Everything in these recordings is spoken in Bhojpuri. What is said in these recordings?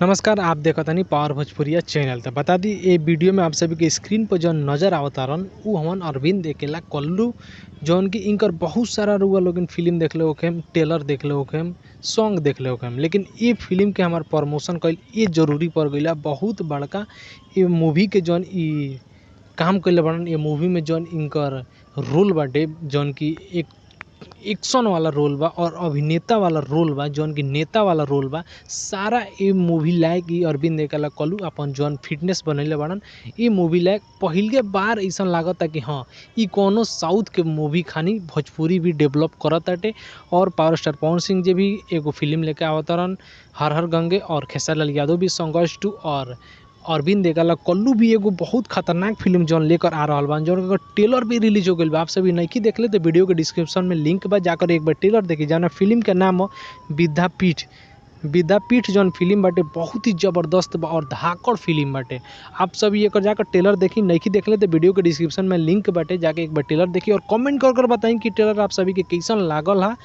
नमस्कार, आप देखतानी पावर भोजपुरिया चैनल। तो बता दी ये वीडियो में आप सभी के स्क्रीन पर जौन नज़र आवतारन उ हमन अरविंद अकेला कल्लू, जौन कि इनकर बहुत सारा रुआ लोगन फिल्म देखले होखेम, ट्रेलर देखले होखेम, सॉन्ग देखले होखेम। लेकिन ये फिल्म के हमार प्रमोशन कइल ये जरूरी पड़ गइला। बहुत बड़का ये मूवी के जौन ई काम कइले बाड़न, ये मूवी में जौन इनकर रोल बाटे, जौन कि एक एक्शन वाला रोल बा और अभिनेता वाला रोल बा, जौन कि नेता वाला रोल बा। सारा ये मूवी लायक ई अरविंद अकेला कल्लू अपन जौन फिटनेस बनैले बाड़न, ये मूवी लायक पहिलके बार अइसन लागता कि हाँ ई कोनो साउथ के मूवी खानी भोजपुरी भी डेवलप करताटे। और पावर स्टार पवन सिंह जी भी एगो फिल्म लेके आवतारन हर हर गंगे, और खेसारी लाल यादव भी संघर्ष 2, और अरविंद अकेला कल्लू भी एगो बहुत खतरनाक फिल्म जौन लेकर आ रहल बा, जौन का ट्रेलर भी रिलीज हो गइल बा। आप सभी नइखी देखले तो वीडियो के डिस्क्रिप्शन में लिंक बा, जाकर एक बार ट्रेलर देखी। जौन फिल्म के नाम विद्यापीठ। विद्यापीठ जौन फिल्म बाटे बहुत ही जबरदस्त बा और धाकड़ फिल्म बाटे। आप सभी एकर जाकर ट्रेलर देखी। नइखी देखले तो वीडियो के डिस्क्रिप्शन में लिंक बाटे, जाके एक बार ट्रेलर देखी और कमेंट कर बताई कि ट्रेलर आप सभी के कैसन लागल हा,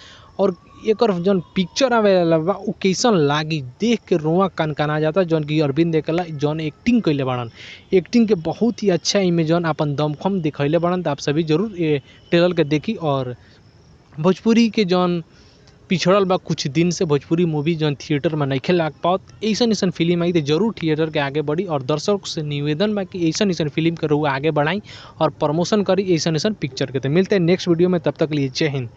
और एकर जौन पिक्चर आवेला बा उ कैसन लागी। देख के रोआ कनकना जाता। जौन कि अरविंद अकेला जौन एक्टिंग कइले बाड़न, एक्टिंग के बहुत ही अच्छा इमे जौन अपन दमखम दिखैले बाड़न। तो आप सभी जरूर ये ट्रेलर के देखी। और भोजपुरी के जौन पिछड़ल बा कुछ दिन से, भोजपुरी मूवी जौन थिएटर में नइखे लाग पावत, ऐसन फिल्म आई तो जरूर थिएटर के आगे बढ़ी। और दर्शक से निवेदन बा कि ऐसन फिल्म के रउआ आगे बढ़ाई और प्रमोशन करी ऐसन पिक्चर के। तो मिलते हैं नेक्स्ट वीडियो में, तब तक लिए जय हिंद।